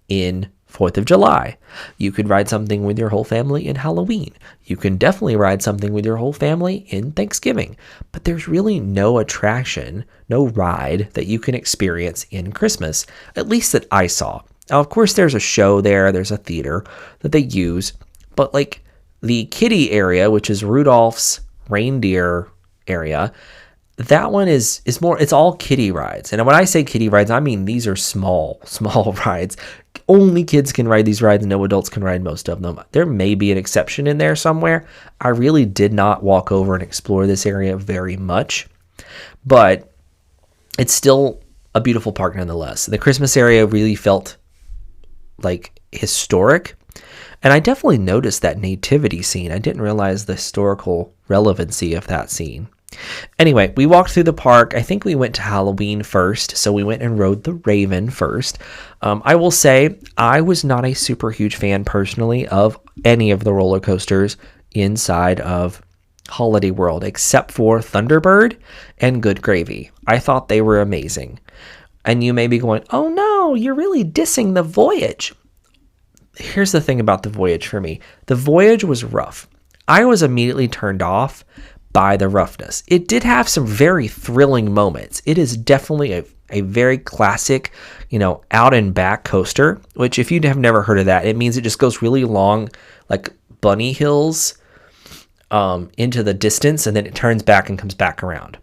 in 4th of July. You could ride something with your whole family in Halloween. You can definitely ride something with your whole family in Thanksgiving. But there's really no attraction, no ride that you can experience in Christmas, at least that I saw. Now, of course, there's a show there. There's a theater that they use. But like the kiddie area, which is Rudolph's reindeer area, that one is more, it's all kiddie rides. And when I say kiddie rides, I mean these are small rides. Only kids can ride these rides. No adults can ride most of them. There may be an exception in there somewhere. I really did not walk over and explore this area very much, but it's still a beautiful park nonetheless. The Christmas area really felt like historic. And I definitely noticed that nativity scene. I didn't realize the historical relevancy of that scene. Anyway, we walked through the park. I think we went to Halloween first, so we went and rode the Raven first. I will say I was not a super huge fan personally of any of the roller coasters inside of Holiday World, except for Thunderbird and Good Gravy. I thought they were amazing. And you may be going, oh no, you're really dissing the Voyage. Here's the thing about the Voyage for me. The Voyage was rough. I was immediately turned off by the roughness. It did have some very thrilling moments. It is definitely a very classic, out and back coaster, which if you have never heard of that, it means it just goes really long, like bunny hills into the distance, and then it turns back and comes back around.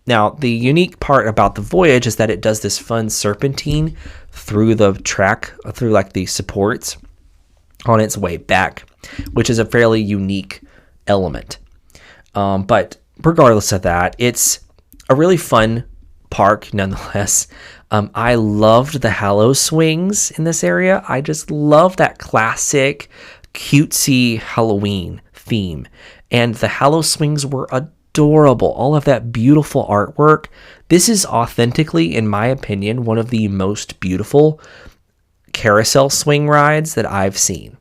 Now, the unique part about the Voyage is that it does this fun serpentine through the track, through like the supports on its way back, which is a fairly unique element. But regardless of that, it's a really fun park nonetheless. I loved the Hallow swings in this area. I just love that classic cutesy Halloween theme. And the Hallow swings were adorable. All of that beautiful artwork. This is authentically, in my opinion, one of the most beautiful carousel swing rides that I've seen.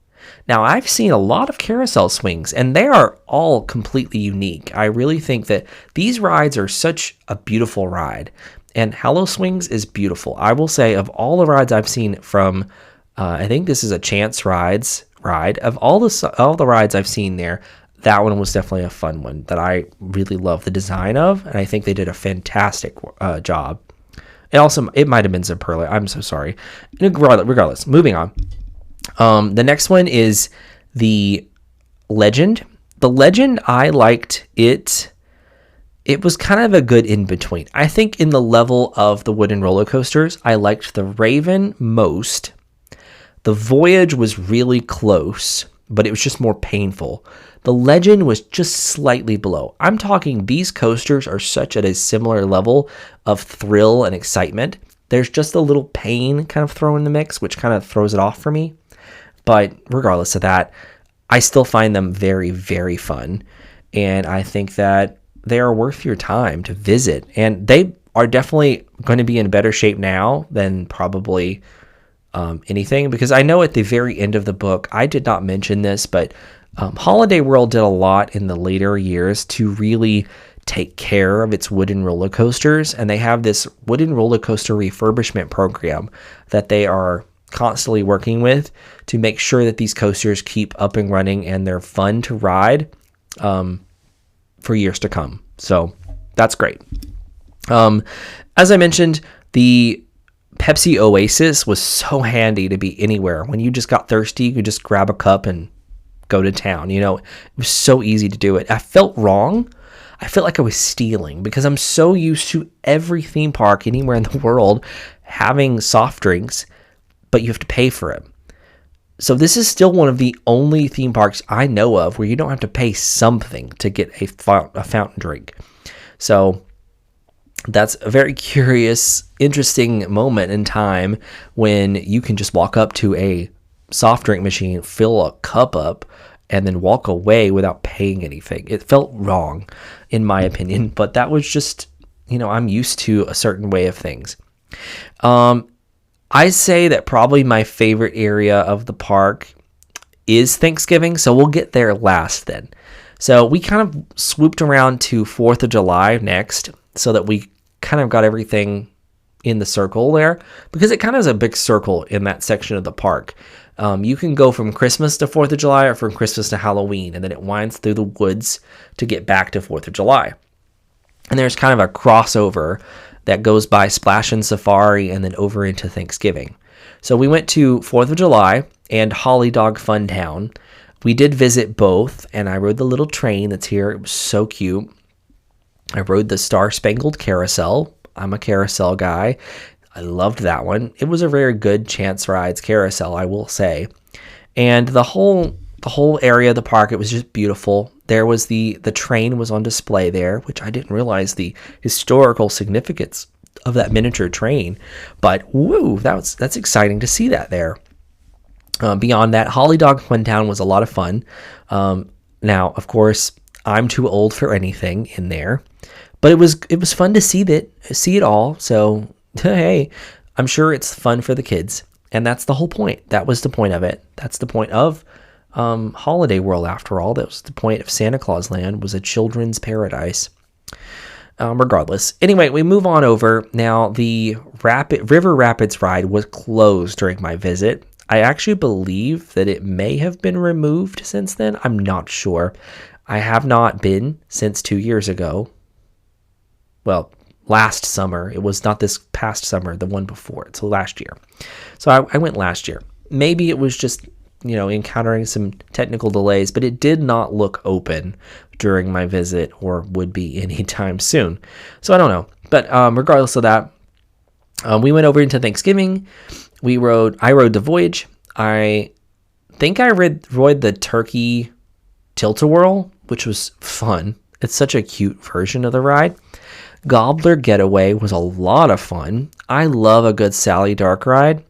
Now, I've seen a lot of carousel swings, and they are all completely unique. I really think that these rides are such a beautiful ride, and Hallow Swings is beautiful. I will say, of all the rides I've seen from, I think this is a Chance Rides ride, of all the rides I've seen there, that one was definitely a fun one that I really love the design of, and I think they did a fantastic job. And also, it might have been Zipperla. I'm so sorry. Regardless, moving on. The next one is the Legend. The Legend, I liked it. It was kind of a good in-between. I think in the level of the wooden roller coasters, I liked the Raven most. The Voyage was really close, but it was just more painful. The Legend was just slightly below. I'm talking these coasters are such at a similar level of thrill and excitement. There's just a little pain kind of thrown in the mix, which kind of throws it off for me. But regardless of that, I still find them very, very fun. And I think that they are worth your time to visit. And they are definitely going to be in better shape now than probably anything. Because I know at the very end of the book, I did not mention this, but Holiday World did a lot in the later years to really take care of its wooden roller coasters. And they have this wooden roller coaster refurbishment program that they are constantly working with to make sure that these coasters keep up and running and they're fun to ride for years to come. So that's great. As I mentioned, the Pepsi Oasis was so handy to be anywhere. When you just got thirsty, you could just grab a cup and go to town. You know, it was so easy to do it. I felt wrong. I felt like I was stealing because I'm so used to every theme park anywhere in the world having soft drinks, but you have to pay for it. So this is still one of the only theme parks I know of where you don't have to pay something to get a fountain drink. So that's a very curious, interesting moment in time when you can just walk up to a soft drink machine, fill a cup up, and then walk away without paying anything. It felt wrong, in my opinion, but that was just, I'm used to a certain way of things. I say that probably my favorite area of the park is Thanksgiving, so we'll get there last then. So we kind of swooped around to 4th of July next, so that we kind of got everything in the circle there, because it kind of is a big circle in that section of the park. You can go from Christmas to 4th of July or from Christmas to Halloween, and then it winds through the woods to get back to 4th of July. And there's kind of a crossover that goes by Splashin Safari and then over into Thanksgiving. So we went to 4th of July and Holly Dog Fun Town. We did visit both, and I rode the little train that's here. It was so cute. I rode the Star Spangled Carousel. I'm a carousel guy. I loved that one. It was a very good Chance Rides carousel, I will say. And the whole area of the park, it was just beautiful. There was the train was on display there, which I didn't realize the historical significance of that miniature train. But woo, that's exciting to see that there. Beyond that, Holly Dog Fun Town was a lot of fun. Now, of course, I'm too old for anything in there, but it was fun to see it all. So hey, I'm sure it's fun for the kids, and that's the whole point. That was the point of it. That's the point of Holiday World, after all. That was the point of Santa Claus Land, was a children's paradise. Regardless. Anyway, we move on over. Now, the River Rapids ride was closed during my visit. I actually believe that it may have been removed since then. I'm not sure. I have not been since 2 years ago. Well, last summer. It was not this past summer, the one before it. So last year. So I went last year. Maybe it was just encountering some technical delays, but it did not look open during my visit or would be anytime soon. So I don't know. But regardless of that, we went over into Thanksgiving. I rode the Voyage. I think I rode the Turkey Tilt-A-Whirl, which was fun. It's such a cute version of the ride. Gobbler Getaway was a lot of fun. I love a good Sally Dark ride,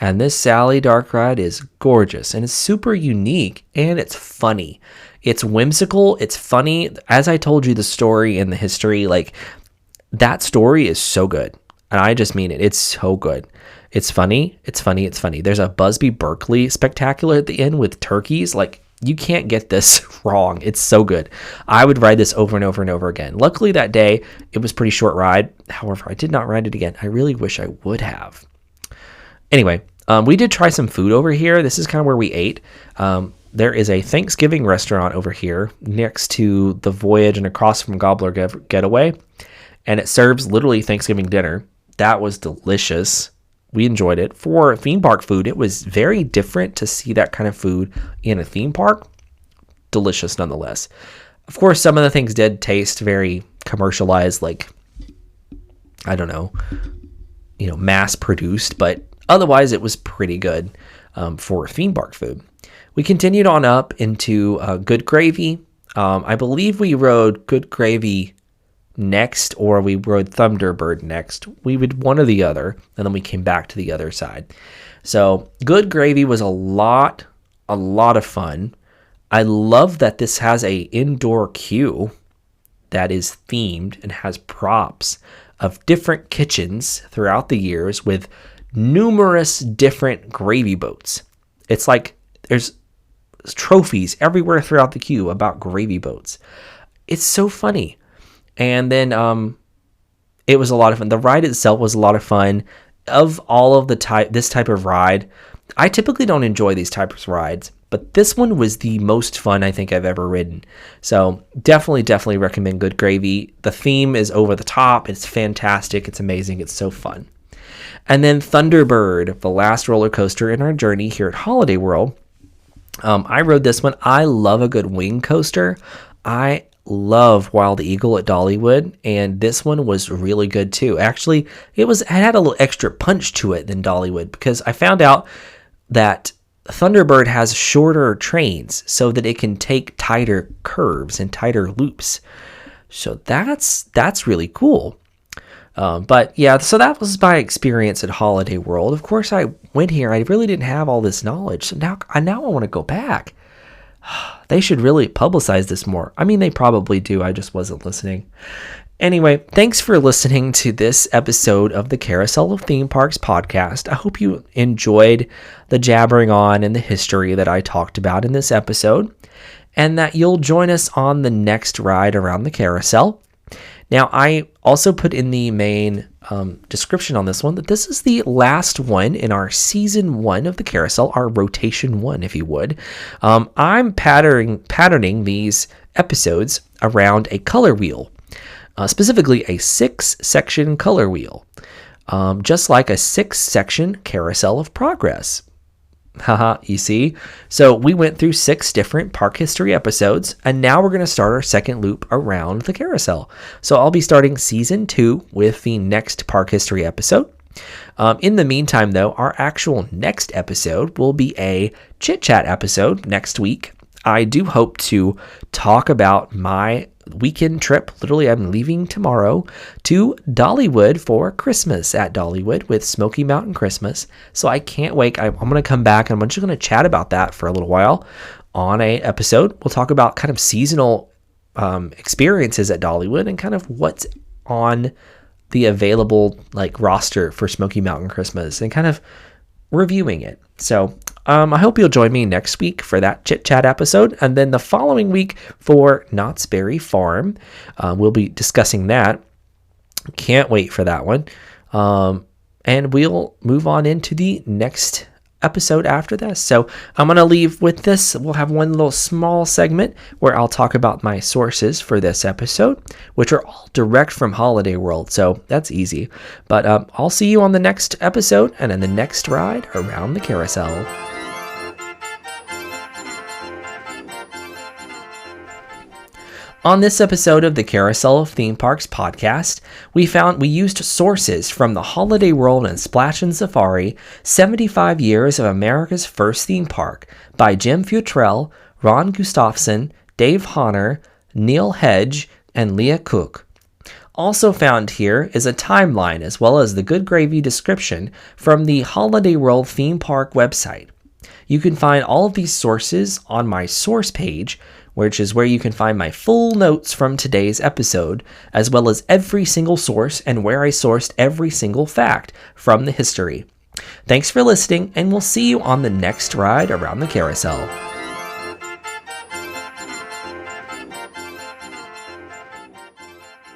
and this Sally Dark ride is gorgeous, and it's super unique, and it's funny. It's whimsical, it's funny. As I told you the story and the history, like, that story is so good, and I just mean it. It's so good. It's funny, it's funny, it's funny. There's a Busby Berkeley spectacular at the end with turkeys. Like, you can't get this wrong. It's so good. I would ride this over and over and over again. Luckily that day, it was a pretty short ride. However, I did not ride it again. I really wish I would have. Anyway, we did try some food over here. This is kind of where we ate. There is a Thanksgiving restaurant over here next to the Voyage and across from Gobbler Getaway. And it serves literally Thanksgiving dinner. That was delicious. We enjoyed it. For theme park food, it was very different to see that kind of food in a theme park. Delicious nonetheless. Of course, some of the things did taste very commercialized, like, I don't know, mass produced, but otherwise it was pretty good for theme park food. We continued on up into Good Gravy. I believe we rode Good Gravy next, or we rode Thunderbird next. We would one or the other, and then we came back to the other side. So Good Gravy was a lot of fun. I love that this has a indoor queue that is themed and has props of different kitchens throughout the years with numerous different gravy boats. It's like there's trophies everywhere throughout the queue about gravy boats. It's so funny. And then it was a lot of fun. The ride itself was a lot of fun. Of all of this type of ride, I typically don't enjoy these types of rides, but this one was the most fun I think I've ever ridden. So definitely recommend Good Gravy. The theme is over the top. It's fantastic. It's amazing. It's so fun. And then Thunderbird, the last roller coaster in our journey here at Holiday World. I rode this one. I love a good wing coaster. I love Wild Eagle at Dollywood, and this one was really good too. Actually, it had a little extra punch to it than Dollywood, because I found out that Thunderbird has shorter trains so that it can take tighter curves and tighter loops. So that's really cool. But yeah, so that was my experience at Holiday World. Of course, I went here. I really didn't have all this knowledge. So now I want to go back. They should really publicize this more. I mean, they probably do. I just wasn't listening. Anyway, thanks for listening to this episode of the Carousel of Theme Parks podcast. I hope you enjoyed the jabbering on and the history that I talked about in this episode, and that you'll join us on the next ride around the carousel. Now, I also put in the main description on this one that this is the last one in our season 1 of the carousel, our rotation 1, if you would. I'm patterning these episodes around a color wheel, specifically a 6-section color wheel, just like a 6-section carousel of progress. Haha, you see? So we went through 6 different park history episodes, and now we're going to start our second loop around the carousel. So I'll be starting season 2 with the next park history episode. In the meantime, though, our actual next episode will be a chit-chat episode next week. I do hope to talk about my weekend trip. Literally, I'm leaving tomorrow to Dollywood for Christmas at Dollywood with Smoky Mountain Christmas. So I can't wait. I'm going to come back and I'm just going to chat about that for a little while on a episode. We'll talk about kind of seasonal experiences at Dollywood and kind of what's on the available roster for Smoky Mountain Christmas and kind of reviewing it. So I hope you'll join me next week for that chit chat episode, and then the following week for Knott's Berry Farm. We'll be discussing that. Can't wait for that one. And we'll move on into the next episode after this. So I'm going to leave with this. We'll have one little small segment where I'll talk about my sources for this episode, which are all direct from Holiday World. So that's easy. But I'll see you on the next episode and in the next ride around the carousel. On this episode of the Carousel of Theme Parks podcast, we used sources from the Holiday World and Splashin Safari 75 Years of America's First Theme Park by Jim Futrell, Ron Gustafson, Dave Hahner, Neil Hedge, and Leah Koch. Also found here is a timeline as well as the Good Gravy description from the Holiday World theme park website. You can find all of these sources on my source page, which is where you can find my full notes from today's episode, as well as every single source and where I sourced every single fact from the history. Thanks for listening, and we'll see you on the next ride around the carousel.